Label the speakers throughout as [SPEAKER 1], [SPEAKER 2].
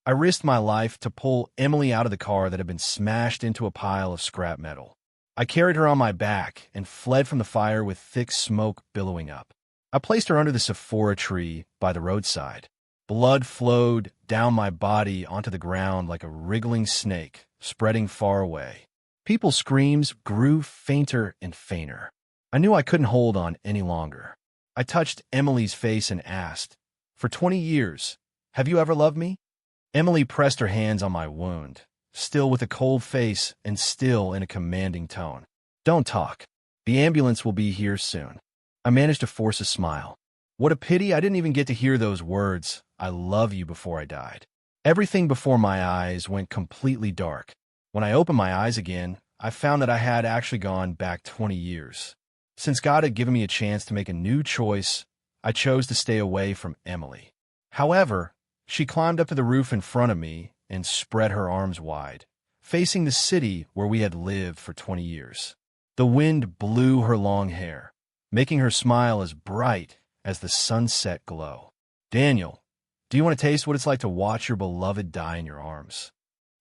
[SPEAKER 1] I risked my life to pull Emily out of the car that had been smashed into a pile of scrap metal. I carried her on my back and fled from the fire with thick smoke billowing up. I placed her under the Sephora tree by the roadside. Blood flowed down my body onto the ground like a wriggling snake, spreading far away. People's screams grew fainter and fainter. I knew I couldn't hold on any longer. I touched Emily's face and asked, "For 20 years, have you ever loved me?" Emily pressed her hands on my wound, still with a cold face and still in a commanding tone. "Don't talk. The ambulance will be here soon." I managed to force a smile. What a pity I didn't even get to hear those words, "I love you," before I died. Everything before my eyes went completely dark. When I opened my eyes again, I found that I had actually gone back 20 years. Since God had given me a chance to make a new choice, I chose to stay away from Emily. However, she climbed up to the roof in front of me and spread her arms wide, facing the city where we had lived for 20 years. The wind blew her long hair, making her smile as bright as the sunset glow. "Daniel, do you want to taste what it's like to watch your beloved die in your arms?"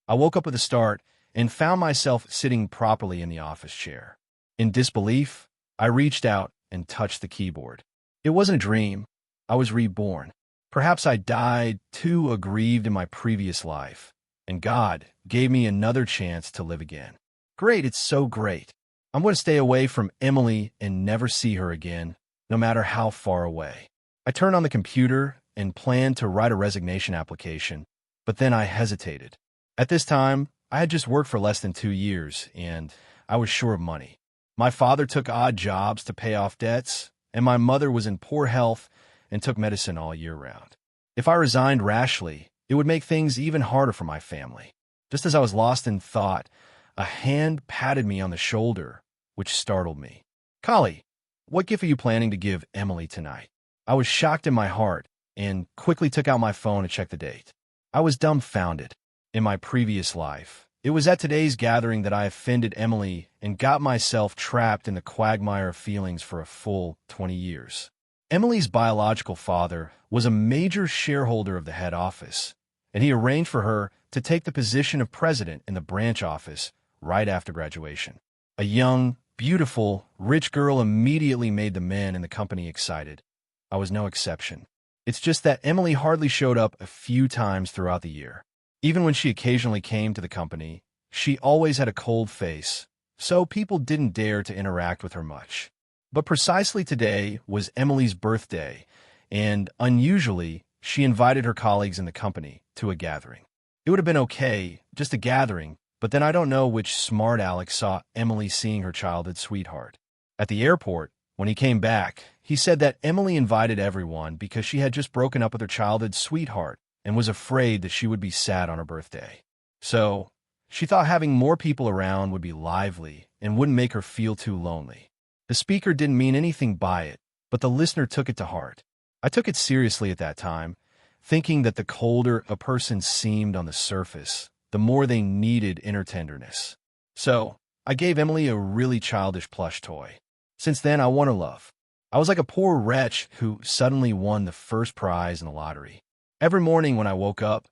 [SPEAKER 1] I woke up with a start and found myself sitting properly in the office chair. In disbelief, I reached out and touched the keyboard. It wasn't a dream. I was reborn. Perhaps I died too aggrieved in my previous life, and God gave me another chance to live again. Great, it's so great. I'm going to stay away from Emily and never see her again, no matter how far away. I turned on the computer and planned to write a resignation application, but then I hesitated. At this time, I had just worked for less than 2 years, and I was short of money. My father took odd jobs to pay off debts, and my mother was in poor health and took medicine all year round. If I resigned rashly, it would make things even harder for my family. Just as I was lost in thought, a hand patted me on the shoulder, which startled me. "Collie, what gift are you planning to give Emily tonight?" I was shocked in my heart and quickly took out my phone to check the date. I was dumbfounded. In my previous life, it was at today's gathering that I offended Emily and got myself trapped in the quagmire of feelings for a full 20 years. Emily's biological father was a major shareholder of the head office, and he arranged for her to take the position of president in the branch office right after graduation. A young, beautiful, rich girl immediately made the men in the company excited. I was no exception. It's just that Emily hardly showed up a few times throughout the year. Even when she occasionally came to the company, she always had a cold face, so people didn't dare to interact with her much. But precisely today was Emily's birthday, and unusually, she invited her colleagues in the company to a gathering. It would have been okay, just a gathering, but then I don't know which smart aleck saw Emily seeing her childhood sweetheart. At the airport, when he came back, he said that Emily invited everyone because she had just broken up with her childhood sweetheart and was afraid that she would be sad on her birthday. So, she thought having more people around would be lively and wouldn't make her feel too lonely. The speaker didn't mean anything by it, but the listener took it to heart. I took it seriously at that time, thinking that the colder a person seemed on the surface, the more they needed inner tenderness. So, I gave Emily a really childish plush toy. Since then, I won her love. I was like a poor wretch who suddenly won the first prize in the lottery. Every morning when I woke up,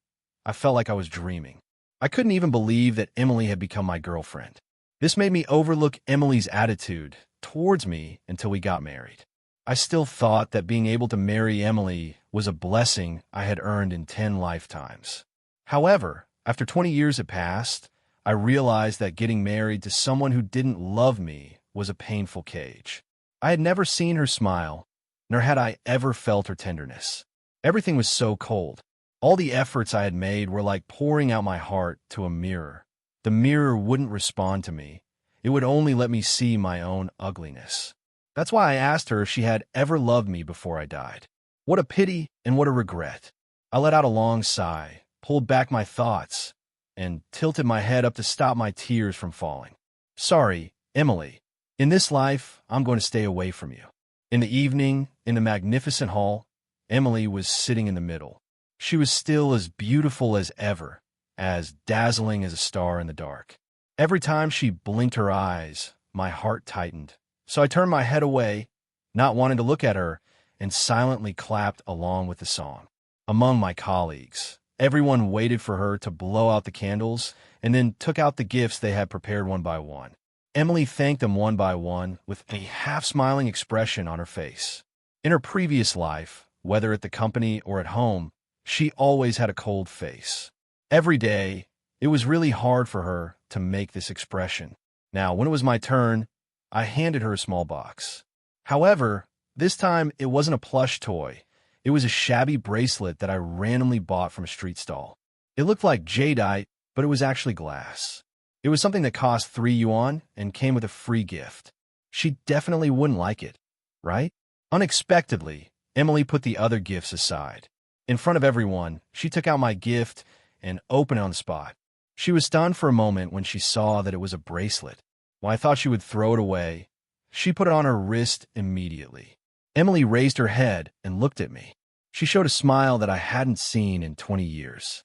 [SPEAKER 1] I felt like I was dreaming. I couldn't even believe that Emily had become my girlfriend. This made me overlook Emily's attitude towards me until we got married. I still thought that being able to marry Emily was a blessing I had earned in 10 lifetimes. However, after 20 years had passed, I realized that getting married to someone who didn't love me was a painful cage. I had never seen her smile, nor had I ever felt her tenderness. Everything was so cold. All the efforts I had made were like pouring out my heart to a mirror. The mirror wouldn't respond to me. It would only let me see my own ugliness. That's why I asked her if she had ever loved me before I died. What a pity and what a regret. I let out a long sigh, pulled back my thoughts, and tilted my head up to stop my tears from falling. "Sorry, Emily. In this life, I'm going to stay away from you." In the evening, in the magnificent hall, Emily was sitting in the middle. She was still as beautiful as ever, as dazzling as a star in the dark. Every time she blinked her eyes, my heart tightened. So I turned my head away, not wanting to look at her, and silently clapped along with the song. Among my colleagues, Everyone waited for her to blow out the candles and then took out the gifts they had prepared one by one. Emily thanked them one by one with a half-smiling expression on her face. In her previous life, whether at the company or at home, she always had a cold face. Every day, it was really hard for her to make this expression. Now, when it was my turn, I handed her a small box. However, this time it wasn't a plush toy. It was a shabby bracelet that I randomly bought from a street stall. It looked like jadeite, but it was actually glass. It was something that cost 3 yuan and came with a free gift. She definitely wouldn't like it, right? Unexpectedly, Emily put the other gifts aside. In front of everyone, she took out my gift and opened it on the spot. She was stunned for a moment when she saw that it was a bracelet. When I thought she would throw it away, she put it on her wrist immediately. Emily raised her head and looked at me. She showed a smile that I hadn't seen in 20 years.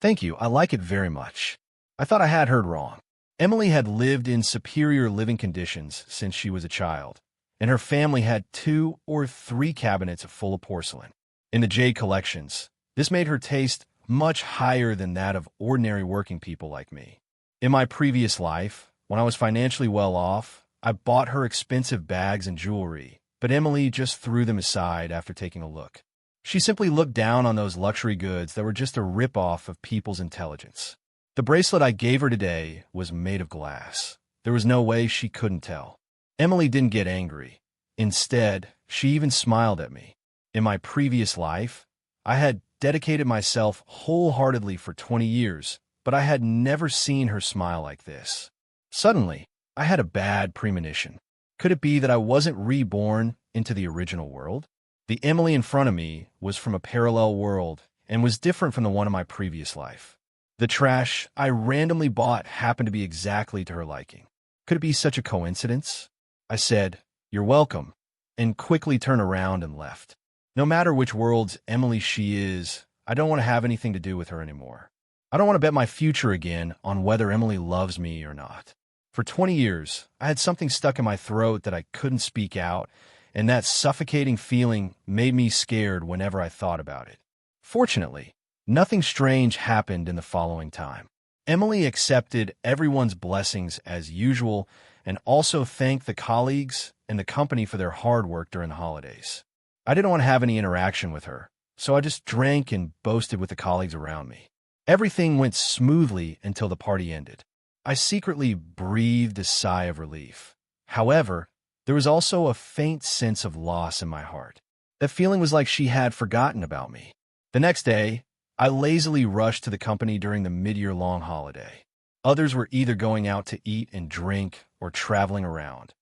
[SPEAKER 1] "Thank you, I like it very much." I thought I had heard wrong. Emily had lived in superior living conditions since she was a child, and her family had 2 or 3 cabinets full of porcelain. In the jade collections, this made her taste much higher than that of ordinary working people like me. In my previous life, when I was financially well off, I bought her expensive bags and jewelry, but Emily just threw them aside after taking a look. She simply looked down on those luxury goods that were just a rip-off of people's intelligence. The bracelet I gave her today was made of glass. There was no way she couldn't tell. Emily didn't get angry. Instead, she even smiled at me. In my previous life, I had dedicated myself wholeheartedly for 20 years, but I had never seen her smile like this. Suddenly, I had a bad premonition. Could it be that I wasn't reborn into the original world? The Emily in front of me was from a parallel world and was different from the one in my previous life. The trash I randomly bought happened to be exactly to her liking. Could it be such a coincidence? I said, "You're welcome," and quickly turned around and left. No matter which world's Emily she is, I don't want to have anything to do with her anymore. I don't want to bet my future again on whether Emily loves me or not. For 20 years, I had something stuck in my throat that I couldn't speak out, and that suffocating feeling made me scared whenever I thought about it. Fortunately, nothing strange happened in the following time. Emily accepted everyone's blessings as usual and also thanked the colleagues and the company for their hard work during the holidays. I didn't want to have any interaction with her, so I just drank and boasted with the colleagues around me. Everything went smoothly until the party ended. I secretly breathed a sigh of relief. However, there was also a faint sense of loss in my heart. That feeling was like she had forgotten about me. The next day, I lazily rushed to the company during the mid-year long holiday. Others were either going out to eat and drink or traveling around.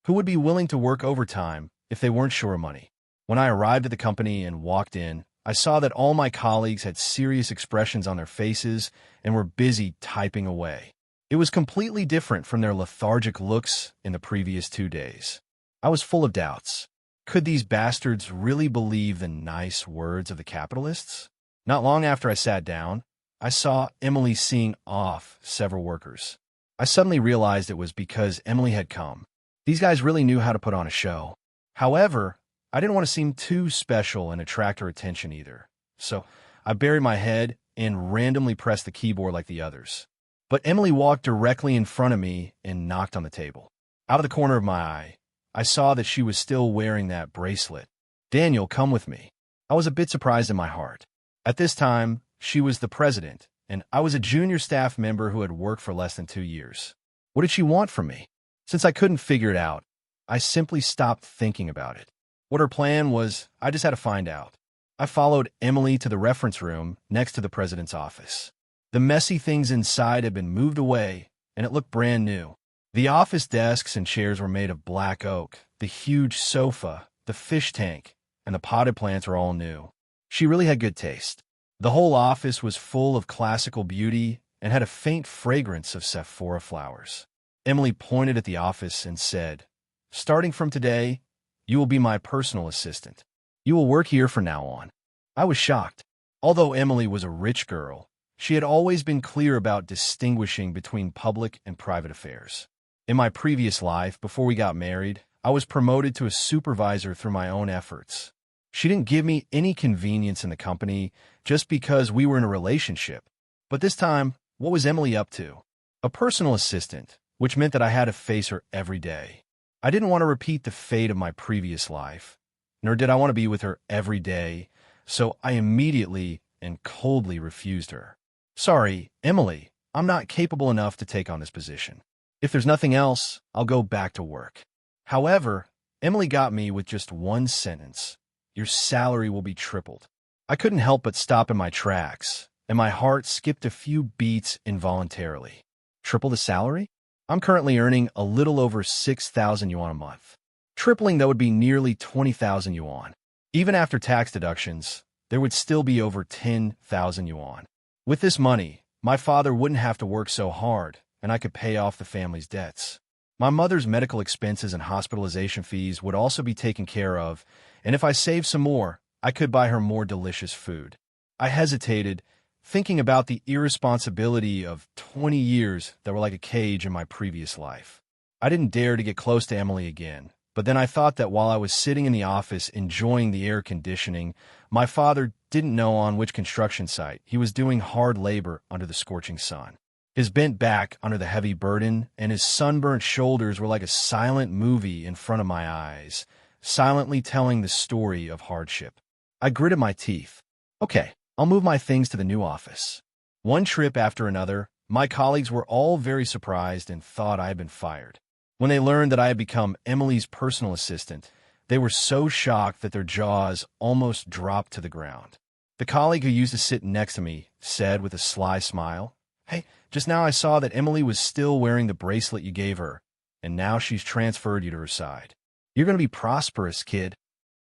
[SPEAKER 1] Who would be willing to work overtime if they weren't sure of money? When I arrived at the company and walked in, I saw that all my colleagues had serious expressions on their faces and were busy typing away. It was completely different from their lethargic looks in the previous 2 days. I was full of doubts. Could these bastards really believe the nice words of the capitalists? Not long after I sat down, I saw Emily seeing off several workers. I suddenly realized it was because Emily had come. These guys really knew how to put on a show. However, I didn't want to seem too special and attract her attention either. So I buried my head and randomly pressed the keyboard like the others. But Emily walked directly in front of me and knocked on the table. Out of the corner of my eye, I saw that she was still wearing that bracelet. "Daniel, come with me." I was a bit surprised in my heart. At this time, she was the president, and I was a junior staff member who had worked for less than 2 years. What did she want from me? Since I couldn't figure it out, I simply stopped thinking about it. What her plan was, I just had to find out. I followed Emily to the reference room next to the president's office. The messy things inside had been moved away, and it looked brand new. The office desks and chairs were made of black oak. The huge sofa, the fish tank, and the potted plants were all new. She really had good taste. The whole office was full of classical beauty and had a faint fragrance of saffora flowers. Emily pointed at the office and said, "Starting from today, you will be my personal assistant. You will work here from now on." I was shocked. Although Emily was a rich girl, she had always been clear about distinguishing between public and private affairs. In my previous life, before we got married, I was promoted to a supervisor through my own efforts. She didn't give me any convenience in the company just because we were in a relationship. But this time, what was Emily up to? A personal assistant, which meant that I had to face her every day. I didn't want to repeat the fate of my previous life, nor did I want to be with her every day, so I immediately and coldly refused her. Sorry, Emily, I'm not capable enough to take on this position. If there's nothing else, I'll go back to work. However, Emily got me with just one sentence. Your salary will be tripled. I couldn't help but stop in my tracks, and my heart skipped a few beats involuntarily. Triple the salary? I'm currently earning a little over 6,000 yuan a month. Tripling, that would be nearly 20,000 yuan. Even after tax deductions, there would still be over 10,000 yuan. With this money, my father wouldn't have to work so hard, and I could pay off the family's debts. My mother's medical expenses and hospitalization fees would also be taken care of, and if I saved some more, I could buy her more delicious food. I hesitated, thinking about the irresponsibility of 20 years that were like a cage in my previous life. I didn't dare to get close to Emily again, but then I thought that while I was sitting in the office enjoying the air conditioning, my father didn't know on which construction site he was doing hard labor under the scorching sun. His bent back under the heavy burden and his sunburnt shoulders were like a silent movie in front of my eyes, silently telling the story of hardship. I gritted my teeth. Okay, I'll move my things to the new office. One trip after another, my colleagues were all very surprised and thought I had been fired. When they learned that I had become Emily's personal assistant, they were so shocked that their jaws almost dropped to the ground. The colleague who used to sit next to me said with a sly smile, "Hey, just now I saw that Emily was still wearing the bracelet you gave her, and now she's transferred you to her side. You're going to be prosperous, kid."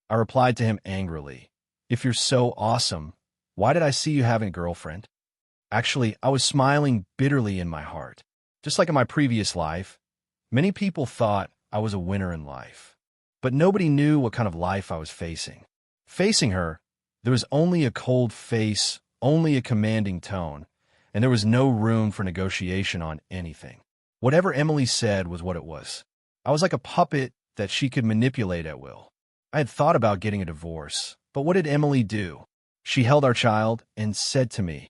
[SPEAKER 1] I replied to him angrily, "If you're so awesome, why did I see you having a girlfriend?" Actually, I was smiling bitterly in my heart. Just like in my previous life, many people thought I was a winner in life, but nobody knew what kind of life I was facing. Facing her, there was only a cold face, only a commanding tone, and there was no room for negotiation on anything. Whatever Emily said was what it was. I was like a puppet that she could manipulate at will. I had thought about getting a divorce, but what did Emily do? She held our child and said to me,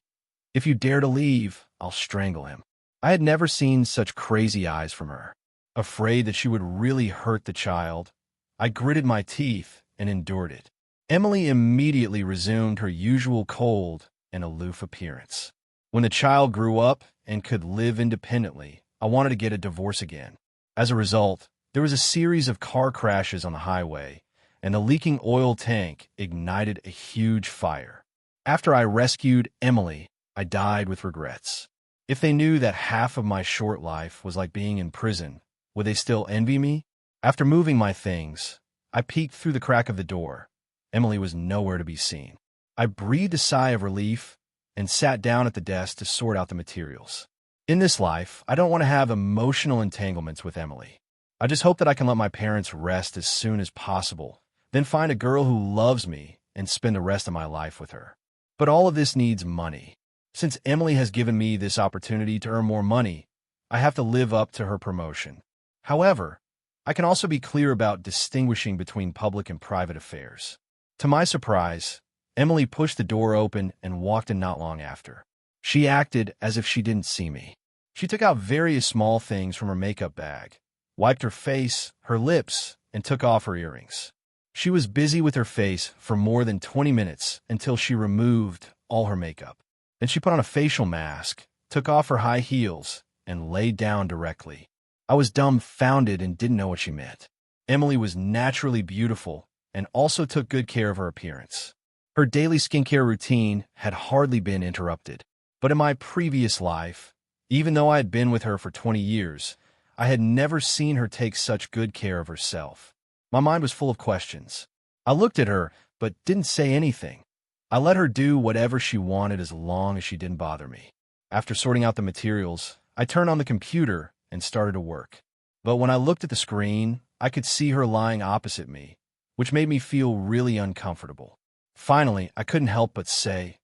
[SPEAKER 1] "If you dare to leave, I'll strangle him." I had never seen such crazy eyes from her. Afraid that she would really hurt the child, I gritted my teeth and endured it. Emily immediately resumed her usual cold and aloof appearance. When the child grew up and could live independently, I wanted to get a divorce again. As a result, there was a series of car crashes on the highway, and the leaking oil tank ignited a huge fire. After I rescued Emily, I died with regrets. If they knew that half of my short life was like being in prison, would they still envy me? After moving my things, I peeked through the crack of the door. Emily was nowhere to be seen. I breathed a sigh of relief and sat down at the desk to sort out the materials. In this life, I don't want to have emotional entanglements with Emily. I just hope that I can let my parents rest as soon as possible, then find a girl who loves me and spend the rest of my life with her. But all of this needs money. Since Emily has given me this opportunity to earn more money, I have to live up to her promotion. However, I can also be clear about distinguishing between public and private affairs. To my surprise, Emily pushed the door open and walked in not long after. She acted as if she didn't see me. She took out various small things from her makeup bag, wiped her face, her lips, and took off her earrings. She was busy with her face for more than 20 minutes until she removed all her makeup. Then she put on a facial mask, took off her high heels, and laid down directly. I was dumbfounded and didn't know what she meant. Emily was naturally beautiful and also took good care of her appearance. Her daily skincare routine had hardly been interrupted. But in my previous life, even though I had been with her for 20 years, I had never seen her take such good care of herself. My mind was full of questions. I looked at her, but didn't say anything. I let her do whatever she wanted as long as she didn't bother me. After sorting out the materials, I turned on the computer and started to work. But when I looked at the screen, I could see her lying opposite me, which made me feel really uncomfortable. Finally, I couldn't help but say,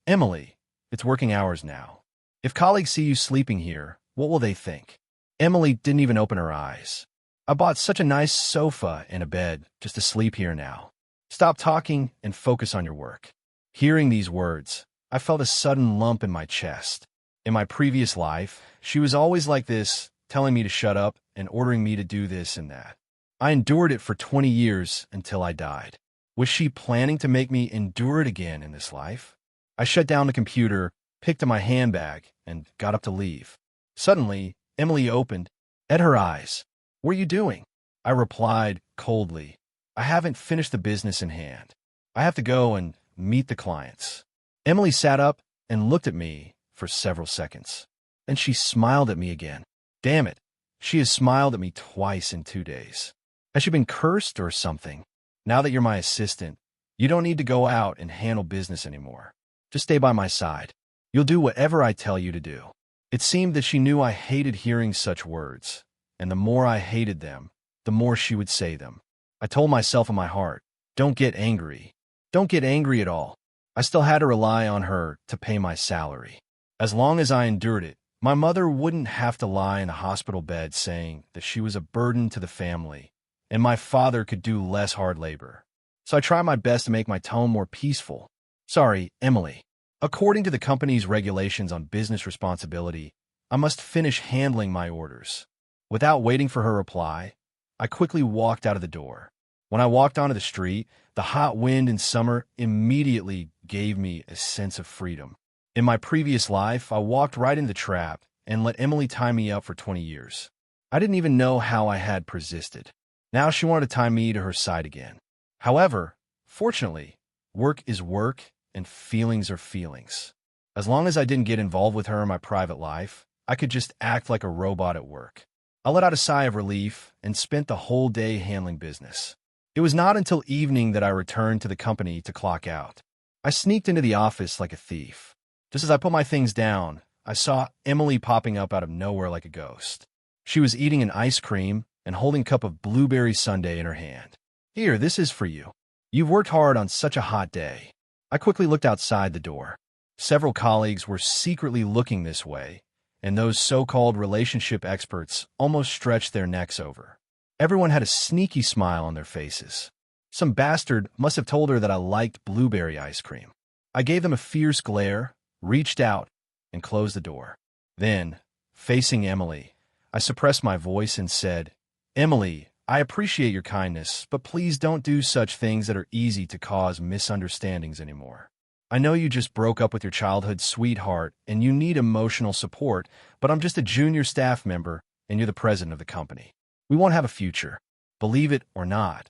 [SPEAKER 1] "Emily, it's working hours now. If colleagues see you sleeping here, what will they think?" Emily didn't even open her eyes. "I bought such a nice sofa and a bed just to sleep here now." Stop talking and focus on your work. Hearing these words, I felt a sudden lump in my chest. In my previous life, she was always like this, telling me to shut up and ordering me to do this and that. I endured it for 20 years until I died. Was she planning to make me endure it again in this life? I shut down the computer, picked up my handbag, and got up to leave. Suddenly, Emily opened at her eyes. "What are you doing?" I replied coldly, "I haven't finished the business in hand. I have to go and meet the clients." Emily sat up and looked at me for several seconds. Then she smiled at me again. Damn it, she has smiled at me twice in 2 days. Has she been cursed or something? Now that you're my assistant, you don't need to go out and handle business anymore. Just stay by my side. You'll do whatever I tell you to do. It seemed that she knew I hated hearing such words, and the more I hated them, the more she would say them. I told myself in my heart, don't get angry. Don't get angry at all. I still had to rely on her to pay my salary. As long as I endured it, my mother wouldn't have to lie in a hospital bed saying that she was a burden to the family, and my father could do less hard labor. So I tried my best to make my tone more peaceful. Sorry, Emily. According to the company's regulations on business responsibility, I must finish handling my orders. Without waiting for her reply, I quickly walked out of the door. When I walked onto the street, the hot wind in summer immediately gave me a sense of freedom. In my previous life, I walked right into the trap and let Emily tie me up for 20 years. I didn't even know how I had persisted. Now she wanted to tie me to her side again. However, fortunately, work is work and feelings are feelings. As long as I didn't get involved with her in my private life, I could just act like a robot at work. I let out a sigh of relief and spent the whole day handling business. It was not until evening that I returned to the company to clock out. I sneaked into the office like a thief. Just as I put my things down, I saw Emily popping up out of nowhere like a ghost. She was eating an ice cream and holding a cup of blueberry sundae in her hand. "Here, this is for you. You've worked hard on such a hot day." I quickly looked outside the door. Several colleagues were secretly looking this way, and those so-called relationship experts almost stretched their necks over. Everyone had a sneaky smile on their faces. Some bastard must have told her that I liked blueberry ice cream. I gave them a fierce glare, reached out, and closed the door. Then, facing Emily, I suppressed my voice and said, "Emily, I appreciate your kindness, but please don't do such things that are easy to cause misunderstandings anymore. I know you just broke up with your childhood sweetheart and you need emotional support, but I'm just a junior staff member and you're the president of the company. We won't have a future. Believe it or not.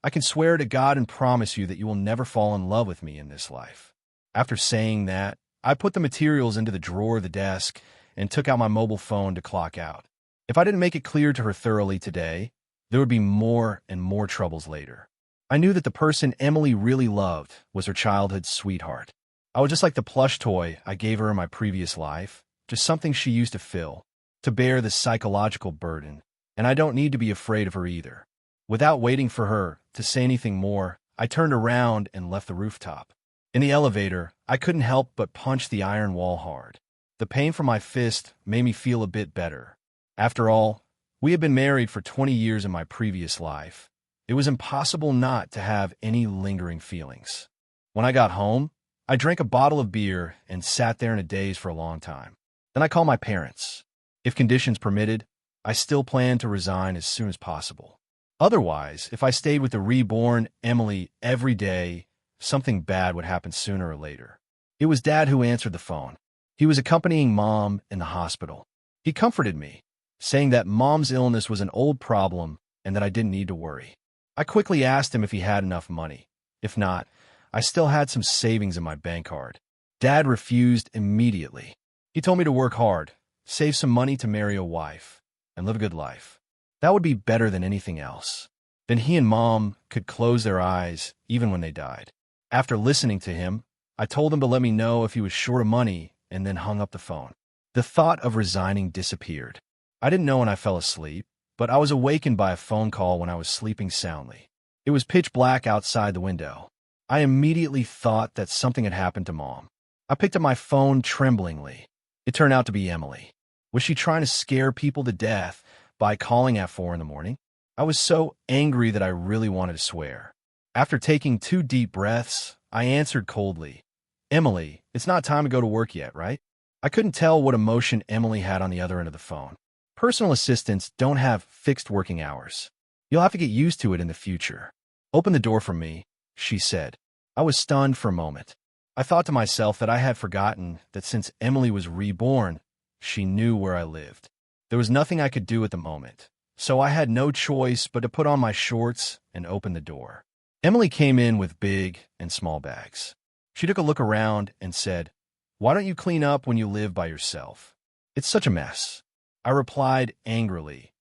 [SPEAKER 1] I can swear to God and promise you that you will never fall in love with me in this life." After saying that, I put the materials into the drawer of the desk and took out my mobile phone to clock out. If I didn't make it clear to her thoroughly today, there would be more and more troubles later. I knew that the person Emily really loved was her childhood sweetheart. I was just like the plush toy I gave her in my previous life, just something she used to fill, to bear the psychological burden, and I don't need to be afraid of her either. Without waiting for her to say anything more, I turned around and left the rooftop. In the elevator, I couldn't help but punch the iron wall hard. The pain from my fist made me feel a bit better. After all, we had been married for 20 years in my previous life. It was impossible not to have any lingering feelings. When I got home, I drank a bottle of beer and sat there in a daze for a long time. Then I called my parents. If conditions permitted, I still planned to resign as soon as possible. Otherwise, if I stayed with the reborn Emily every day, something bad would happen sooner or later. It was Dad who answered the phone. He was accompanying Mom in the hospital. He comforted me, saying that Mom's illness was an old problem and that I didn't need to worry. I quickly asked him if he had enough money. If not, I still had some savings in my bank card. Dad refused immediately. He told me to work hard, save some money to marry a wife, and live a good life. That would be better than anything else. Then he and Mom could close their eyes even when they died. After listening to him, I told him to let me know if he was short of money and then hung up the phone. The thought of resigning disappeared. I didn't know when I fell asleep, but I was awakened by a phone call when I was sleeping soundly. It was pitch black outside the window. I immediately thought that something had happened to Mom. I picked up my phone tremblingly. It turned out to be Emily. Was she trying to scare people to death by calling at 4 in the morning? I was so angry that I really wanted to swear. After taking 2 deep breaths, I answered coldly, Emily, it's not time to go to work yet, right? I couldn't tell what emotion Emily had on the other end of the phone. Personal assistants don't have fixed working hours. You'll have to get used to it in the future. Open the door for me, she said. I was stunned for a moment. I thought to myself that I had forgotten that since Emily was reborn, she knew where I lived. There was nothing I could do at the moment, so I had no choice but to put on my shorts and open the door. Emily came in with big and small bags. She took a look around and said, "Why don't you clean up when you live by yourself? It's such a mess." I replied angrily,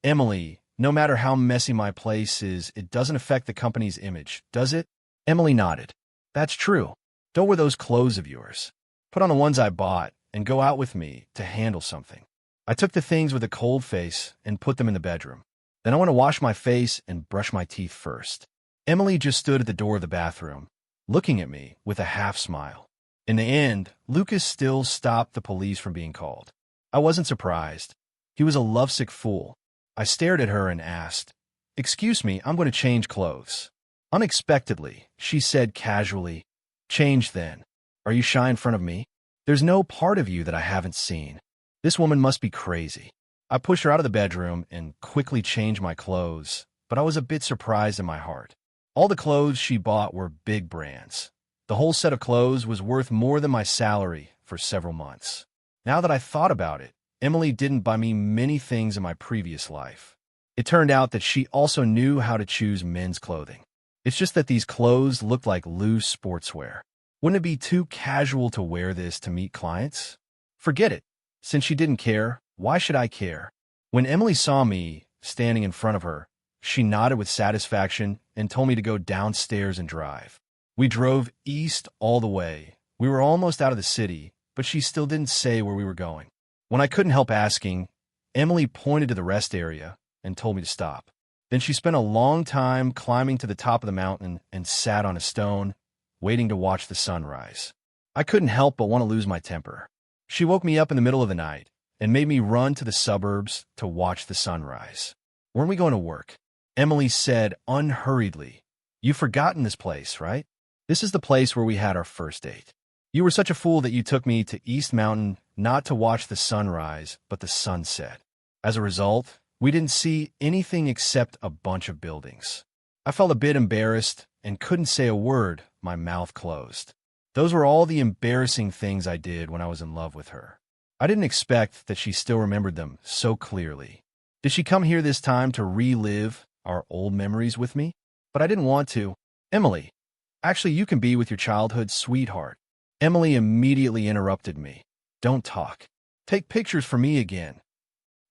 [SPEAKER 1] "Emily, no matter how messy my place is, it doesn't affect the company's image, does it?" Emily nodded. "That's true. Don't wear those clothes of yours. Put on the ones I bought and go out with me to handle something." I took the things with a cold face and put them in the bedroom. Then I went to wash my face and brush my teeth first. Emily just stood at the door of the bathroom, looking at me with a half smile. In the end, Lucas still stopped the police from being called. I wasn't surprised. He was a lovesick fool. I stared at her and asked, "Excuse me, I'm going to change clothes." Unexpectedly, she said casually, "Change then. Are you shy in front of me? There's no part of you that I haven't seen. This woman must be crazy." I pushed her out of the bedroom and quickly changed my clothes, but I was a bit surprised in my heart. All the clothes she bought were big brands. The whole set of clothes was worth more than my salary for several months. Now that I thought about it, Emily didn't buy me many things in my previous life. It turned out that she also knew how to choose men's clothing. It's just that these clothes looked like loose sportswear. Wouldn't it be too casual to wear this to meet clients? Forget it. Since she didn't care, why should I care? When Emily saw me standing in front of her, she nodded with satisfaction and told me to go downstairs and drive. We drove east all the way. We were almost out of the city, but she still didn't say where we were going. When I couldn't help asking, Emily pointed to the rest area and told me to stop. Then she spent a long time climbing to the top of the mountain and sat on a stone, waiting to watch the sunrise. I couldn't help but want to lose my temper. She woke me up in the middle of the night and made me run to the suburbs to watch the sunrise. "Weren't we going to work?" Emily said unhurriedly. "You've forgotten this place, right? This is the place where we had our first date. You were such a fool that you took me to East Mountain not to watch the sunrise, but the sunset. As a result, we didn't see anything except a bunch of buildings." I felt a bit embarrassed and couldn't say a word, my mouth closed. Those were all the embarrassing things I did when I was in love with her. I didn't expect that she still remembered them so clearly. Did she come here this time to relive our old memories with me? But I didn't want to. "Emily, actually, you can be with your childhood sweetheart." Emily immediately interrupted me. "Don't talk. Take pictures for me again."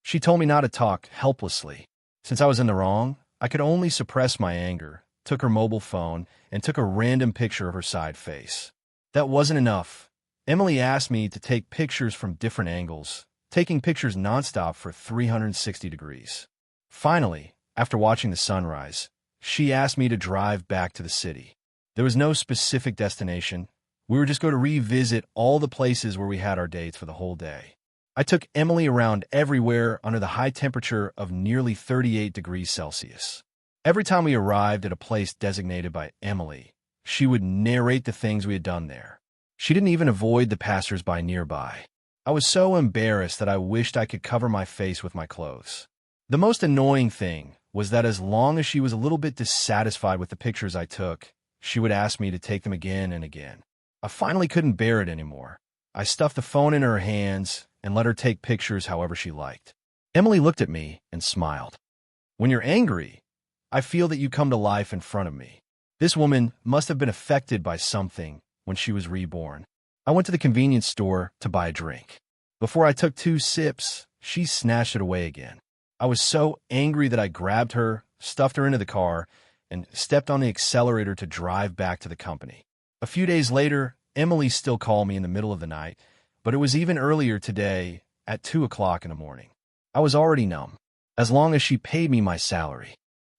[SPEAKER 1] She told me not to talk helplessly. Since I was in the wrong, I could only suppress my anger, took her mobile phone, and took a random picture of her side face. That wasn't enough. Emily asked me to take pictures from different angles, taking pictures nonstop for 360 degrees. Finally, after watching the sunrise, she asked me to drive back to the city. There was no specific destination. We were just going to revisit all the places where we had our dates for the whole day. I took Emily around everywhere under the high temperature of nearly 38 degrees Celsius. Every time we arrived at a place designated by Emily, she would narrate the things we had done there. She didn't even avoid the passers-by nearby. I was so embarrassed that I wished I could cover my face with my clothes. The most annoying thing was that as long as she was a little bit dissatisfied with the pictures I took, she would ask me to take them again and again. I finally couldn't bear it anymore. I stuffed the phone in her hands and let her take pictures however she liked. Emily looked at me and smiled. "When you're angry, I feel that you come to life in front of me." This woman must have been affected by something when she was reborn. I went to the convenience store to buy a drink. Before I took 2 sips, she snatched it away again. I was so angry that I grabbed her, stuffed her into the car, and stepped on the accelerator to drive back to the company. A few days later, Emily still called me in the middle of the night, but it was even earlier today at 2 o'clock in the morning. I was already numb. As long as she paid me my salary,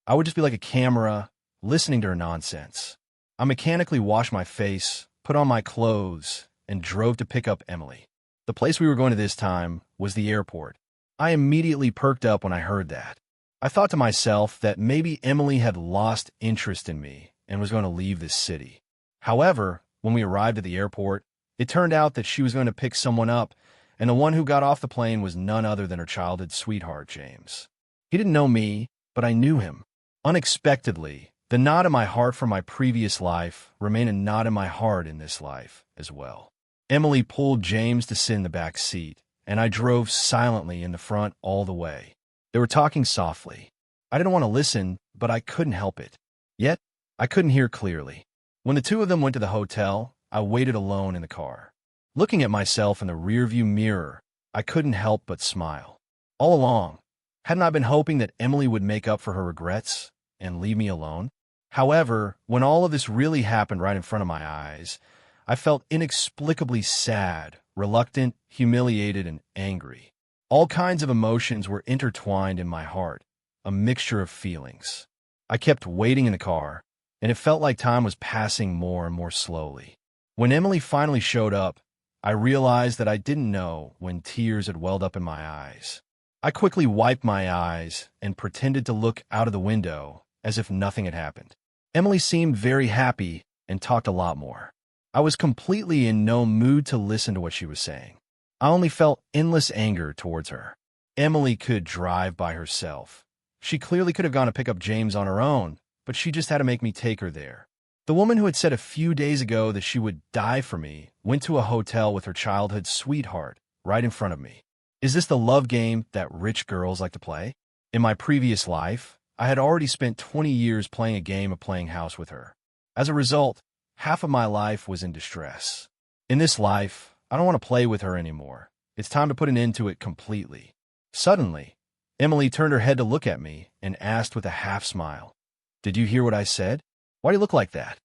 [SPEAKER 1] I would just be like a camera, listening to her nonsense. I mechanically washed my face, put on my clothes, and drove to pick up Emily. The place we were going to this time was the airport. I immediately perked up when I heard that. I thought to myself that maybe Emily had lost interest in me and was going to leave this city. However, when we arrived at the airport, it turned out that she was going to pick someone up, and the one who got off the plane was none other than her childhood sweetheart, James. He didn't know me, but I knew him. Unexpectedly, the knot in my heart from my previous life remained a knot in my heart in this life as well. Emily pulled James to sit in the back seat, and I drove silently in the front all the way. They were talking softly. I didn't want to listen, but I couldn't help it. Yet, I couldn't hear clearly. When the two of them went to the hotel, I waited alone in the car. Looking at myself in the rearview mirror, I couldn't help but smile. All along, hadn't I been hoping that Emily would make up for her regrets and leave me alone? However, when all of this really happened right in front of my eyes, I felt inexplicably sad, reluctant, humiliated, and angry. All kinds of emotions were intertwined in my heart, a mixture of feelings. I kept waiting in the car, and it felt like time was passing more and more slowly. When Emily finally showed up, I realized that I didn't know when tears had welled up in my eyes. I quickly wiped my eyes and pretended to look out of the window as if nothing had happened. Emily seemed very happy and talked a lot more. I was completely in no mood to listen to what she was saying. I only felt endless anger towards her. Emily could drive by herself. She clearly could have gone to pick up James on her own, but she just had to make me take her there. The woman who had said a few days ago that she would die for me went to a hotel with her childhood sweetheart right in front of me. Is this the love game that rich girls like to play? In my previous life, I had already spent 20 years playing a game of playing house with her. As a result, half of my life was in distress. In this life, I don't want to play with her anymore. It's time to put an end to it completely. Suddenly, Emily turned her head to look at me and asked with a half-smile, "Did you hear what I said? Why do you look like that?"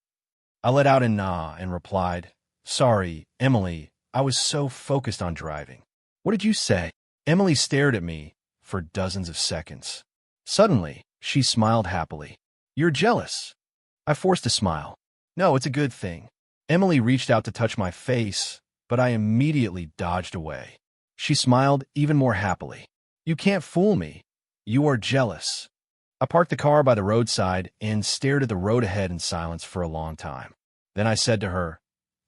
[SPEAKER 1] I let out a nah and replied, "Sorry, Emily, I was so focused on driving." "What did you say?" Emily stared at me for dozens of seconds. Suddenly, she smiled happily. "You're jealous." I forced a smile. "No, it's a good thing." Emily reached out to touch my face, but I immediately dodged away. She smiled even more happily. "You can't fool me. You are jealous." I parked the car by the roadside and stared at the road ahead in silence for a long time. Then I said to her,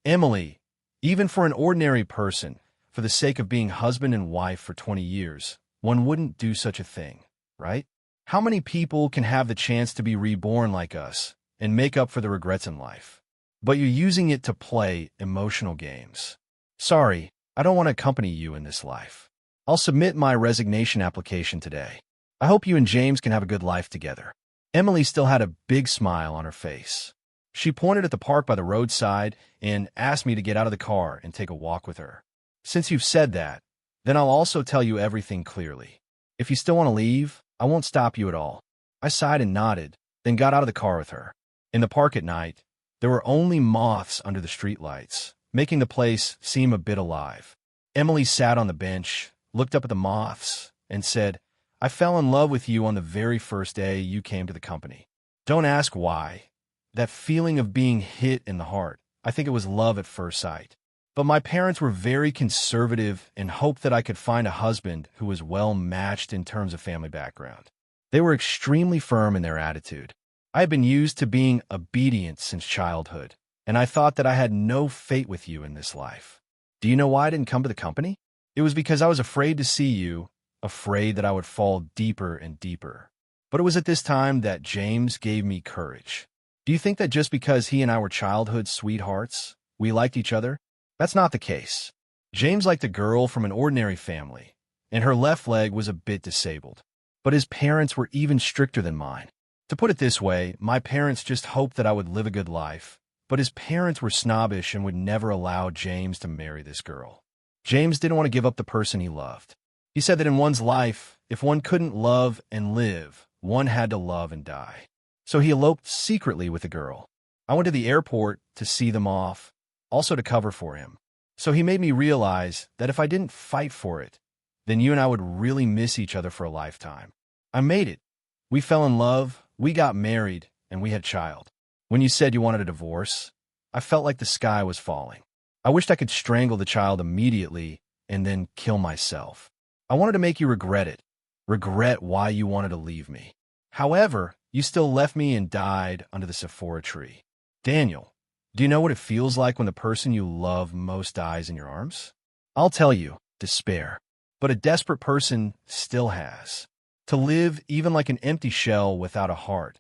[SPEAKER 1] "Emily, even for an ordinary person, for the sake of being husband and wife for 20 years, one wouldn't do such a thing, right? How many people can have the chance to be reborn like us and make up for the regrets in life? But you're using it to play emotional games. Sorry, I don't want to accompany you in this life. I'll submit my resignation application today. I hope you and James can have a good life together." Emily still had a big smile on her face. She pointed at the park by the roadside and asked me to get out of the car and take a walk with her. "Since you've said that, then I'll also tell you everything clearly. If you still want to leave, I won't stop you at all." I sighed and nodded, then got out of the car with her. In the park at night, there were only moths under the streetlights, making the place seem a bit alive. Emily sat on the bench, looked up at the moths, and said, "I fell in love with you on the very first day you came to the company." Don't ask why. That feeling of being hit in the heart, I think it was love at first sight. But my parents were very conservative and hoped that I could find a husband who was well matched in terms of family background. They were extremely firm in their attitude. I had been used to being obedient since childhood, and I thought that I had no fate with you in this life. Do you know why I didn't come to the company? It was because I was afraid to see you, afraid that I would fall deeper and deeper. But it was at this time that James gave me courage. Do you think that just because he and I were childhood sweethearts, we liked each other? That's not the case. James liked a girl from an ordinary family, and her left leg was a bit disabled. But his parents were even stricter than mine. To put it this way, my parents just hoped that I would live a good life, but his parents were snobbish and would never allow James to marry this girl. James didn't want to give up the person he loved. He said that in one's life, if one couldn't love and live, one had to love and die. So he eloped secretly with the girl. I went to the airport to see them off, also to cover for him. So he made me realize that if I didn't fight for it, then you and I would really miss each other for a lifetime. I made it. We fell in love, we got married, and we had a child. When you said you wanted a divorce, I felt like the sky was falling. I wished I could strangle the child immediately and then kill myself. I wanted to make you regret it, regret why you wanted to leave me. However, You still left me and died under the Sephora tree. Daniel, do you know what it feels like when the person you love most dies in your arms? I'll tell you, despair. But a desperate person still has. To live even like an empty shell without a heart,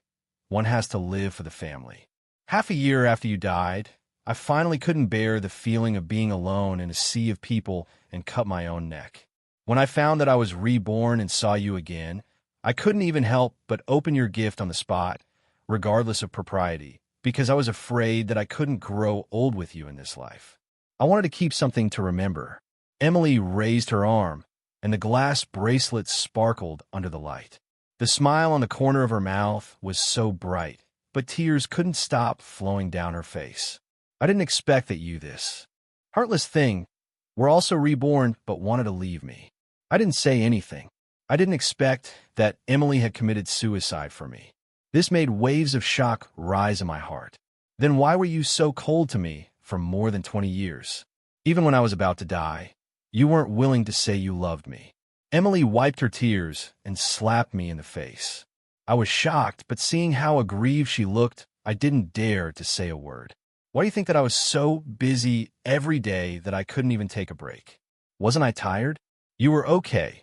[SPEAKER 1] one has to live for the family. Half a year after you died, I finally couldn't bear the feeling of being alone in a sea of people and cut my own neck. When I found that I was reborn and saw you again, I couldn't even help but open your gift on the spot, regardless of propriety, because I was afraid that I couldn't grow old with you in this life. I wanted to keep something to remember. Emily raised her arm, and the glass bracelet sparkled under the light. The smile on the corner of her mouth was so bright, but tears couldn't stop flowing down her face. I didn't expect that you, this heartless thing, were also reborn but wanted to leave me. I didn't say anything. I didn't expect that Emily had committed suicide for me. This made waves of shock rise in my heart. Then why were you so cold to me for more than 20 years? Even when I was about to die, you weren't willing to say you loved me. Emily wiped her tears and slapped me in the face. I was shocked, but seeing how aggrieved she looked, I didn't dare to say a word. Why do you think that I was so busy every day that I couldn't even take a break? Wasn't I tired? You were okay.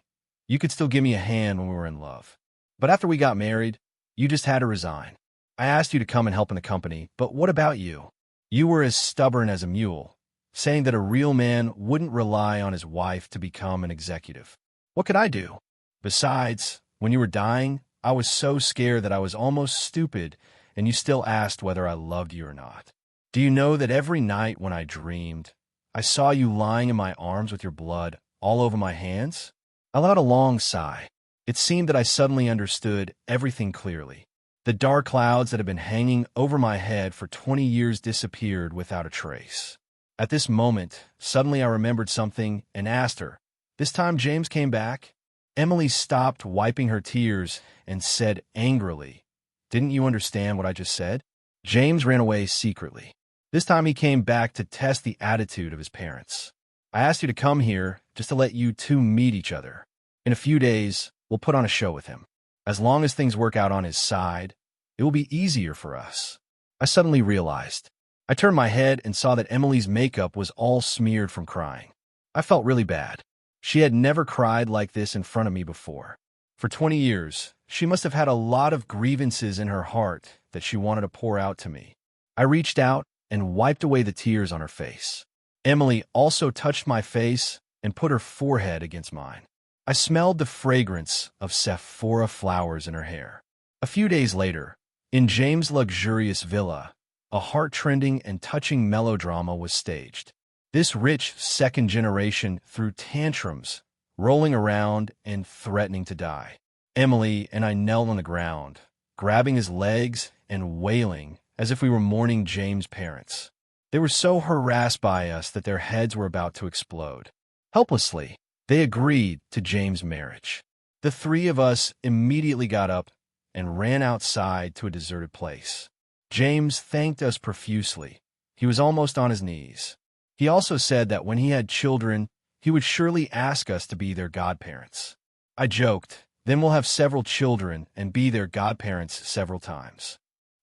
[SPEAKER 1] You could still give me a hand when we were in love. But after we got married, you just had to resign. I asked you to come and help in the company, but what about you? You were as stubborn as a mule, saying that a real man wouldn't rely on his wife to become an executive. What could I do? Besides, when you were dying, I was so scared that I was almost stupid, and you still asked whether I loved you or not. Do you know that every night when I dreamed, I saw you lying in my arms with your blood all over my hands? I let out a long sigh. It seemed that I suddenly understood everything clearly. The dark clouds that had been hanging over my head for 20 years disappeared without a trace. At this moment, suddenly I remembered something and asked her. This time James came back. Emily stopped wiping her tears and said angrily, "Didn't you understand what I just said?" James ran away secretly. This time he came back to test the attitude of his parents. I asked you to come here just to let you two meet each other. In a few days, we'll put on a show with him. As long as things work out on his side, it will be easier for us. I suddenly realized. I turned my head and saw that Emily's makeup was all smeared from crying. I felt really bad. She had never cried like this in front of me before. For 20 years, she must have had a lot of grievances in her heart that she wanted to pour out to me. I reached out and wiped away the tears on her face. Emily also touched my face and put her forehead against mine. I smelled the fragrance of Sephora flowers in her hair. A few days later, in James' luxurious villa, a heart-trending and touching melodrama was staged. This rich second generation threw tantrums, rolling around and threatening to die. Emily and I knelt on the ground, grabbing his legs and wailing as if we were mourning James' parents. They were so harassed by us that their heads were about to explode. Helplessly, they agreed to James' marriage. The three of us immediately got up and ran outside to a deserted place. James thanked us profusely. He was almost on his knees. He also said that when he had children, he would surely ask us to be their godparents. I joked, then we'll have several children and be their godparents several times.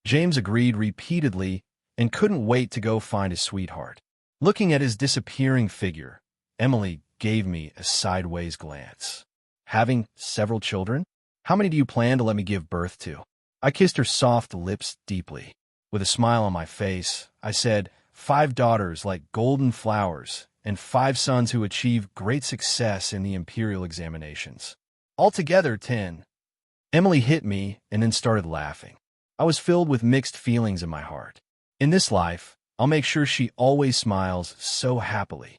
[SPEAKER 1] James agreed repeatedly and couldn't wait to go find his sweetheart. Looking at his disappearing figure, Emily gave me a sideways glance. Having several children? How many do you plan to let me give birth to? I kissed her soft lips deeply. With a smile on my face, I said, 5 daughters like golden flowers, and 5 sons who achieve great success in the imperial examinations. Altogether, 10. Emily hit me and then started laughing. I was filled with mixed feelings in my heart. In this life, I'll make sure she always smiles so happily.